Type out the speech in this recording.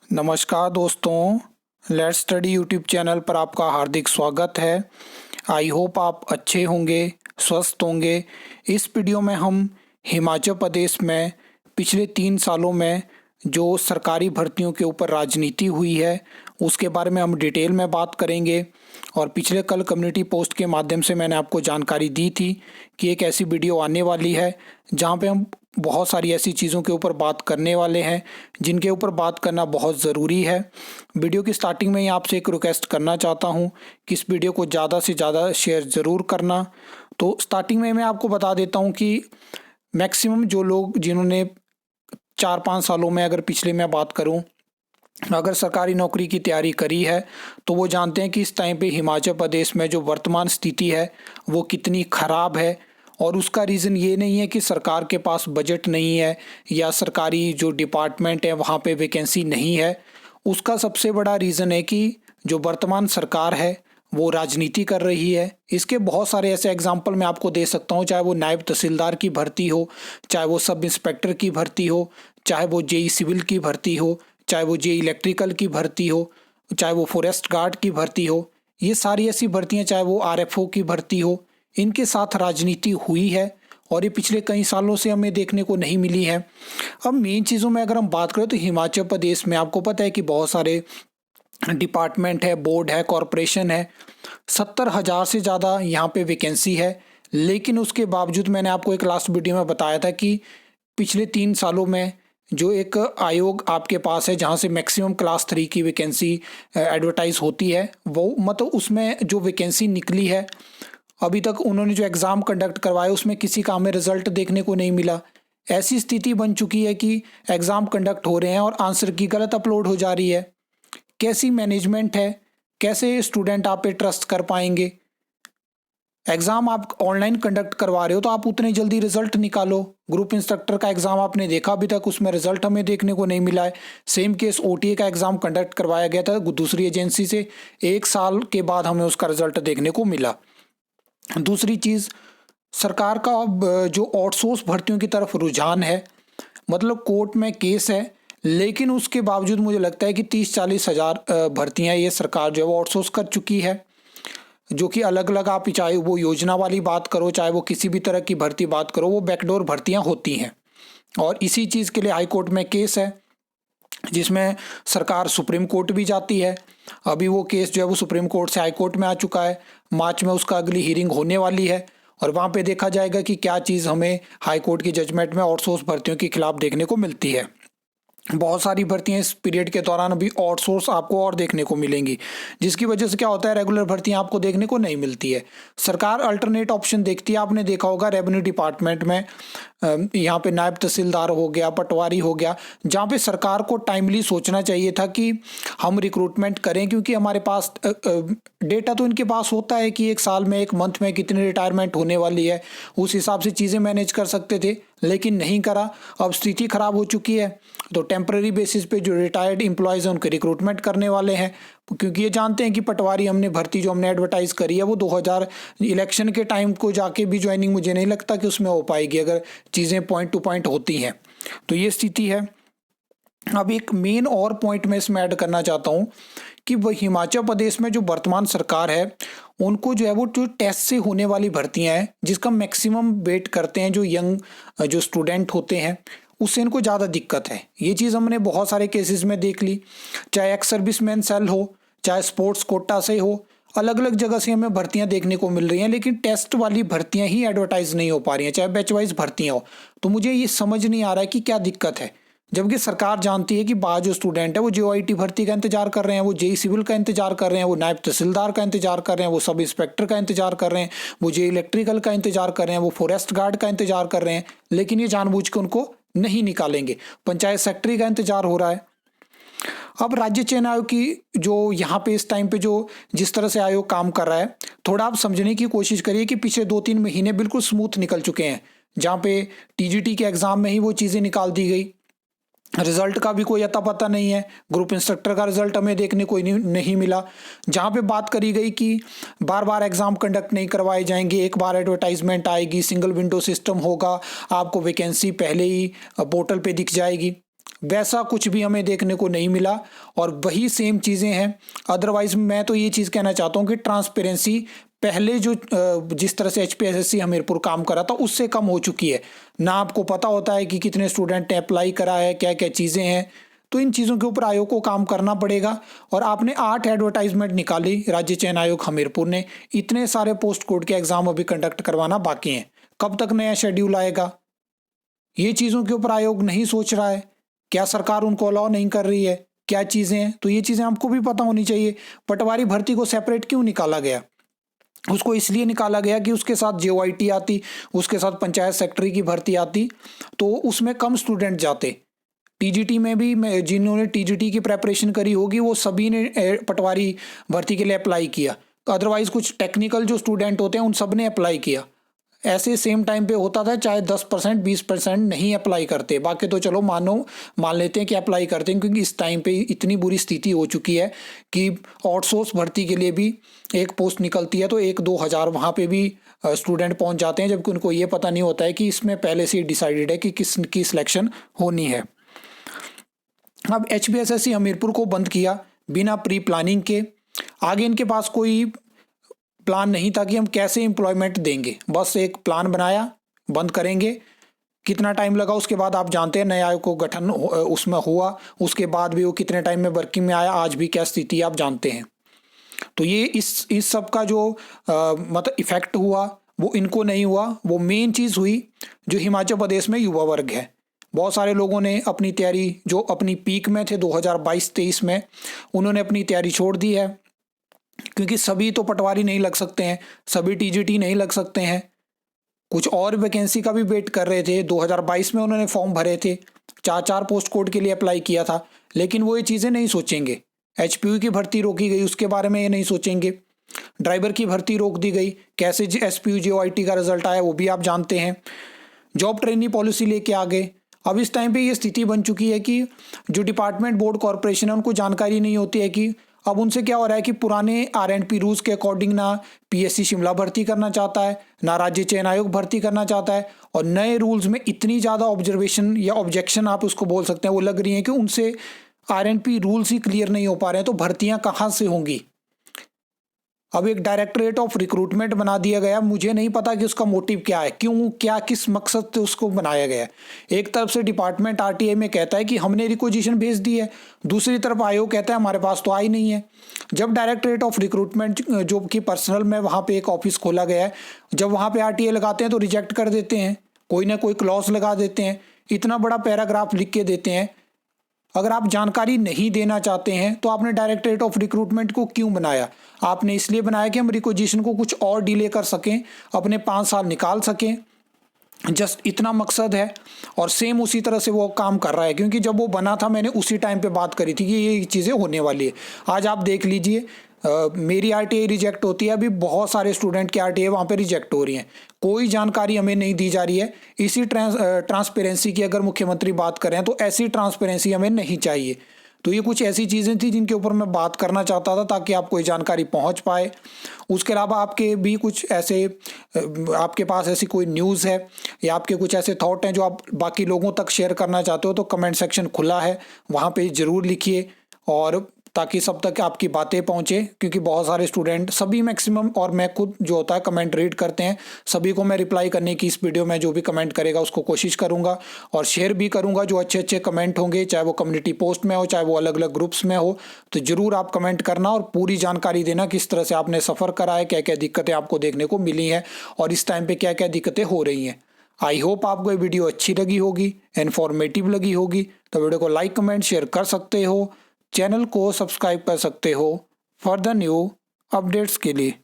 नमस्कार दोस्तों, let's study YouTube channel पर आपका हार्दिक स्वागत है। आई होप आप अच्छे होंगे, स्वस्थ होंगे। इस वीडियो में हम हिमाचल प्रदेश में पिछले 3 सालों में जो सरकारी भर्तियों के ऊपर राजनीति हुई है उसके बारे में हम डिटेल में बात करेंगे। और पिछले कल कम्युनिटी पोस्ट के माध्यम से मैंने आपको जानकारी दी थी कि एक ऐसी वीडियो आने वाली है जहाँ पे हम बहुत सारी ऐसी चीज़ों के ऊपर बात करने वाले हैं जिनके ऊपर बात करना बहुत ज़रूरी है। वीडियो की स्टार्टिंग में ही आपसे एक रिक्वेस्ट करना चाहता हूं कि इस वीडियो को ज़्यादा से ज़्यादा शेयर ज़रूर करना। तो स्टार्टिंग में मैं आपको बता देता हूं कि मैक्सिमम जो लोग जिन्होंने 4-5 सालों में, अगर पिछले मैं बात करूं, अगर सरकारी नौकरी की तैयारी करी है तो वो जानते हैं कि इस टाइम पे हिमाचल प्रदेश में जो वर्तमान स्थिति है वो कितनी ख़राब है। और उसका रीज़न ये नहीं है कि सरकार के पास बजट नहीं है या सरकारी जो डिपार्टमेंट है वहाँ पे वैकेंसी नहीं है। उसका सबसे बड़ा रीज़न है कि जो वर्तमान सरकार है वो राजनीति कर रही है। इसके बहुत सारे ऐसे एग्जाम्पल मैं आपको दे सकता हूँ, चाहे वो नायब तहसीलदार की भर्ती हो, चाहे वो सब इंस्पेक्टर की भर्ती हो, चाहे वो जेई सिविल की भर्ती हो, चाहे वो जेई इलेक्ट्रिकल की भर्ती हो, चाहे वो फॉरेस्ट गार्ड की भर्ती हो। ये सारी ऐसी भर्तियां, चाहे वो आरएफओ की भर्ती हो, इनके साथ राजनीति हुई है और ये पिछले कई सालों से हमें देखने को नहीं मिली है। अब मेन चीज़ों में अगर हम बात करें तो हिमाचल प्रदेश में आपको पता है कि बहुत सारे डिपार्टमेंट है, बोर्ड है, कॉरपोरेशन है। 70,000 से ज़्यादा यहाँ पे वैकेंसी है। लेकिन उसके बावजूद मैंने आपको एक लास्ट वीडियो में बताया था कि पिछले 3 सालों में जो एक आयोग आपके पास है जहाँ से मैक्सिमम क्लास 3 की वैकेंसी एडवर्टाइज होती है, वो मतलब उसमें जो वैकेंसी निकली है अभी तक उन्होंने जो एग्ज़ाम कंडक्ट करवाया उसमें किसी का हमें रिजल्ट देखने को नहीं मिला। ऐसी स्थिति बन चुकी है कि एग्ज़ाम कंडक्ट हो रहे हैं और आंसर की गलत अपलोड हो जा रही है। कैसी मैनेजमेंट है? कैसे स्टूडेंट आप पे ट्रस्ट कर पाएंगे? एग्ज़ाम आप ऑनलाइन कंडक्ट करवा रहे हो तो आप उतने जल्दी रिजल्ट निकालो। ग्रुप इंस्ट्रक्टर का एग्ज़ाम आपने देखा, अभी तक उसमें रिजल्ट हमें देखने को नहीं मिला है। सेम केस ओटीए का एग्ज़ाम कंडक्ट करवाया गया था दूसरी एजेंसी से, 1 साल के बाद हमें उसका रिजल्ट देखने को मिला। दूसरी चीज़, सरकार का अब जो आउटसोर्स भर्तियों की तरफ रुझान है, मतलब कोर्ट में केस है लेकिन उसके बावजूद मुझे लगता है कि 30-40 हज़ार भर्तियां ये सरकार जो है वो आउटसोर्स कर चुकी है। जो कि अलग अलग, आप चाहे वो योजना वाली बात करो, चाहे वो किसी भी तरह की भर्ती बात करो, वो बैकडोर भर्तियां होती हैं। और इसी चीज़ के लिए हाई कोर्ट में केस है जिसमें सरकार सुप्रीम कोर्ट भी जाती है। अभी वो केस जो है वो सुप्रीम कोर्ट से हाई कोर्ट में आ चुका है। मार्च में उसका अगली हियरिंग होने वाली है और वहाँ पे देखा जाएगा कि क्या चीज़ हमें हाई कोर्ट की जजमेंट में आउटसोर्स भर्तियों के खिलाफ देखने को मिलती है। बहुत सारी भर्तियां इस पीरियड के दौरान अभी आउटसोर्स आपको और देखने को मिलेंगी, जिसकी वजह से क्या होता है, रेगुलर भर्तियां आपको देखने को नहीं मिलती है। सरकार अल्टरनेट ऑप्शन देखती है। आपने देखा होगा रेवेन्यू डिपार्टमेंट में यहाँ पे नायब तहसीलदार हो गया, पटवारी हो गया, जहाँ पे सरकार को टाइमली सोचना चाहिए था कि हम रिक्रूटमेंट करें, क्योंकि हमारे पास डेटा तो इनके पास होता है कि एक साल में, एक मंथ में कितनी रिटायरमेंट होने वाली है, उस हिसाब से चीज़ें मैनेज कर सकते थे, लेकिन नहीं करा। अब स्थिति खराब हो चुकी है तो टेम्पररी बेसिस पे जो रिटायर्ड एम्प्लॉयज़ हैं उनके रिक्रूटमेंट करने वाले हैं, क्योंकि ये जानते हैं कि पटवारी हमने भर्ती जो हमने एडवर्टाइज करी है वो 2000 इलेक्शन के टाइम को जाके भी ज्वाइनिंग मुझे नहीं लगता कि उसमें हो पाएगी अगर चीज़ें पॉइंट टू पॉइंट होती हैं। तो ये स्थिति है। अब एक मेन और पॉइंट मैं इसमें ऐड करना चाहता हूँ कि वह हिमाचल प्रदेश में जो वर्तमान सरकार है उनको जो है वो जो टेस्ट से होने वाली भर्तियां हैं जिसका मैक्सिमम वेट करते हैं जो यंग जो स्टूडेंट होते हैं, उससे इनको ज़्यादा दिक्कत है। ये चीज़ हमने बहुत सारे केसेस में देख ली, चाहे एक्स सर्विसमैन सेल हो, चाहे स्पोर्ट्स कोटा से हो, अलग अलग जगह से हमें भर्तियां देखने को मिल रही हैं, लेकिन टेस्ट वाली भर्तियां ही एडवर्टाइज नहीं हो पा रही हैं, चाहे बैच वाइज भर्तियां हो। तो मुझे ये समझ नहीं आ रहा है कि क्या दिक्कत है, जबकि सरकार जानती है कि बाहर जो स्टूडेंट है वो जेओआईटी भर्ती का इंतजार कर रहे हैं, वो जेई सिविल का इंतजार कर रहे हैं, वो नायब तहसीलदार का इंतजार कर रहे हैं, वो सब इंस्पेक्टर का इंतजार कर रहे हैं, वो जेई इलेक्ट्रिकल का इंतजार कर रहे हैं, वो फॉरेस्ट गार्ड का इंतजार कर रहे हैं, लेकिन ये जानबूझ के उनको नहीं निकालेंगे। पंचायत सेक्रेटरी का इंतजार हो रहा है। अब राज्य चयन आयोग की जो यहाँ पे इस टाइम पे जो जिस तरह से आयोग काम कर रहा है, थोड़ा आप समझने की कोशिश करिए कि पिछले 2-3 महीने बिल्कुल स्मूथ निकल चुके हैं, जहाँ पे टीजीटी के एग्जाम में ही वो चीज़ें निकाल दी गई। रिजल्ट का भी कोई अता पता नहीं है, ग्रुप इंस्ट्रक्टर का रिजल्ट हमें देखने को नहीं मिला। जहाँ पे बात करी गई कि बार बार एग्जाम कंडक्ट नहीं करवाए जाएंगे, एक बार एडवर्टाइजमेंट आएगी, सिंगल विंडो सिस्टम होगा, आपको वैकेंसी पहले ही पोर्टल पे दिख जाएगी। वैसा कुछ भी हमें देखने को नहीं मिला और वही सेम चीज़ें हैं। अदरवाइज मैं तो ये चीज़ कहना चाहता हूँ कि ट्रांसपेरेंसी पहले जो जिस तरह से HPSSC हमीरपुर काम करा था उससे कम हो चुकी है। ना आपको पता होता है कि कितने स्टूडेंट ने अप्लाई करा है, क्या क्या चीज़ें हैं। तो इन चीज़ों के ऊपर आयोग को काम करना पड़ेगा। और आपने 8 एडवर्टाइजमेंट निकाली राज्य चयन आयोग हमीरपुर ने, इतने सारे पोस्ट कोड के एग्जाम अभी कंडक्ट करवाना बाकी हैं। कब तक नया शेड्यूल आएगा? ये चीज़ों के ऊपर आयोग नहीं सोच रहा है। क्या सरकार उनको अलाउ नहीं कर रही है? क्या चीज़ें हैं? तो ये चीज़ें आपको भी पता होनी चाहिए। पटवारी भर्ती को सेपरेट क्यों निकाला गया? उसको इसलिए निकाला गया कि उसके साथ JOIT आती, उसके साथ पंचायत सेक्रेटरी की भर्ती आती, तो उसमें कम स्टूडेंट जाते। TGT में भी जिन्होंने TGT की प्रेपरेशन करी होगी वो सभी ने पटवारी भर्ती के लिए अप्लाई किया। अदरवाइज कुछ टेक्निकल जो स्टूडेंट होते हैं उन सब ने अप्लाई किया। ऐसे सेम टाइम पे होता था, चाहे 10% 20% नहीं अप्लाई करते, बाकी तो चलो मान लेते हैं कि अप्लाई करते हैं, क्योंकि इस टाइम पे इतनी बुरी स्थिति हो चुकी है कि आउटसोर्स भर्ती के लिए भी एक पोस्ट निकलती है तो 1-2 हज़ार वहाँ पे भी स्टूडेंट पहुँच जाते हैं, जबकि उनको ये पता नहीं होता है कि इसमें पहले से ही डिसाइडेड है कि किसकी सिलेक्शन होनी है। अब HPSSC हमीरपुर को बंद किया बिना प्री प्लानिंग के। आगे इनके पास कोई प्लान नहीं था कि हम कैसे एम्प्लॉयमेंट देंगे, बस एक प्लान बनाया, बंद करेंगे। कितना टाइम लगा उसके बाद आप जानते हैं, नए आयोग को गठन उसमें हुआ, उसके बाद भी वो कितने टाइम में वर्किंग में आया, आज भी क्या स्थिति आप जानते हैं। तो ये इस सब का जो मतलब इफेक्ट हुआ वो इनको नहीं हुआ। वो मेन चीज़ हुई जो हिमाचल प्रदेश में युवा वर्ग है। बहुत सारे लोगों ने अपनी तैयारी, जो अपनी पीक में थे 2022-23 में, उन्होंने अपनी तैयारी छोड़ दी है, क्योंकि सभी तो पटवारी नहीं लग सकते हैं, सभी TGT नहीं लग सकते हैं। कुछ और वैकेंसी का भी वेट कर रहे थे। 2022 में उन्होंने फॉर्म भरे थे, 4 पोस्ट कोड के लिए अप्लाई किया था, लेकिन वो ये चीज़ें नहीं सोचेंगे। HPU की भर्ती रोकी गई, उसके बारे में ये नहीं सोचेंगे। ड्राइवर की भर्ती रोक दी गई, कैसे SPU JOIT का रिजल्ट आया वो भी आप जानते हैं। जॉब ट्रेनिंग पॉलिसी लेके आ गए। अब इस टाइम पे ये स्थिति बन चुकी है कि जो डिपार्टमेंट बोर्ड कॉरपोरेशन है उनको जानकारी नहीं होती है कि अब उनसे क्या हो रहा है कि पुराने RNP रूल्स के अकॉर्डिंग ना PSC शिमला भर्ती करना चाहता है, ना राज्य चयन आयोग भर्ती करना चाहता है, और नए रूल्स में इतनी ज़्यादा ऑब्जर्वेशन या ऑब्जेक्शन आप उसको बोल सकते हैं वो लग रही हैं कि उनसे RNP रूल्स ही क्लियर नहीं हो पा रहे हैं, तो भर्तियाँ कहाँ से होंगी। अब एक डायरेक्टरेट ऑफ रिक्रूटमेंट बना दिया गया। मुझे नहीं पता कि उसका मोटिव क्या है, क्यों, क्या, किस मकसद से उसको बनाया गया है। एक तरफ से डिपार्टमेंट RTI में कहता है कि हमने रिक्वेजिशन भेज दी है, दूसरी तरफ आयोग कहता है हमारे पास तो आई नहीं है। जब डायरेक्टरेट ऑफ रिक्रूटमेंट जो कि पर्सनल में वहाँ पे एक ऑफिस खोला गया है, जब वहाँ पे RTI लगाते हैं तो रिजेक्ट कर देते हैं, कोई ना कोई क्लॉज लगा देते हैं, इतना बड़ा पैराग्राफ लिख के देते हैं। अगर आप जानकारी नहीं देना चाहते हैं तो आपने डायरेक्टरेट ऑफ रिक्रूटमेंट को क्यों बनाया? आपने इसलिए बनाया कि हम रिक्वेजिशन को कुछ और डिले कर सकें, अपने 5 साल निकाल सकें, जस्ट इतना मकसद है। और सेम उसी तरह से वो काम कर रहा है, क्योंकि जब वो बना था मैंने उसी टाइम पे बात करी थी कि ये चीज़ें होने वाली है। आज आप देख लीजिए, मेरी RTI रिजेक्ट होती है, अभी बहुत सारे स्टूडेंट की RTI वहाँ पे रिजेक्ट हो रही हैं, कोई जानकारी हमें नहीं दी जा रही है। इसी ट्रांसपेरेंसी की अगर मुख्यमंत्री बात करें तो ऐसी ट्रांसपेरेंसी हमें नहीं चाहिए। तो ये कुछ ऐसी चीज़ें थी जिनके ऊपर मैं बात करना चाहता था, ताकि आपको ये जानकारी पहुंच पाए। उसके अलावा आपके भी कुछ ऐसे आपके पास ऐसी कोई न्यूज़ है या आपके कुछ ऐसे थॉट हैं जो आप बाकी लोगों तक शेयर करना चाहते हो, तो कमेंट सेक्शन खुला है, वहाँ पे ज़रूर लिखिए, और ताकि सब तक आपकी बातें पहुँचे। क्योंकि बहुत सारे स्टूडेंट, सभी मैक्सिमम, और मैं खुद जो होता है कमेंट रीड करते हैं, सभी को मैं रिप्लाई करने की इस वीडियो में जो भी कमेंट करेगा उसको कोशिश करूंगा, और शेयर भी करूंगा। जो अच्छे अच्छे कमेंट होंगे, चाहे वो कम्युनिटी पोस्ट में हो, चाहे वो अलग अलग ग्रुप्स में हो, तो ज़रूर आप कमेंट करना और पूरी जानकारी देना किस तरह से आपने सफ़र करा है, क्या क्या दिक्कतें आपको देखने को मिली हैं और इस टाइम पर क्या क्या दिक्कतें हो रही हैं। आई होप आपको ये वीडियो अच्छी लगी होगी, इन्फॉर्मेटिव लगी होगी। तो वीडियो को लाइक, कमेंट, शेयर कर सकते हो, चैनल को सब्सक्राइब कर सकते हो फॉर द न्यू अपडेट्स के लिए।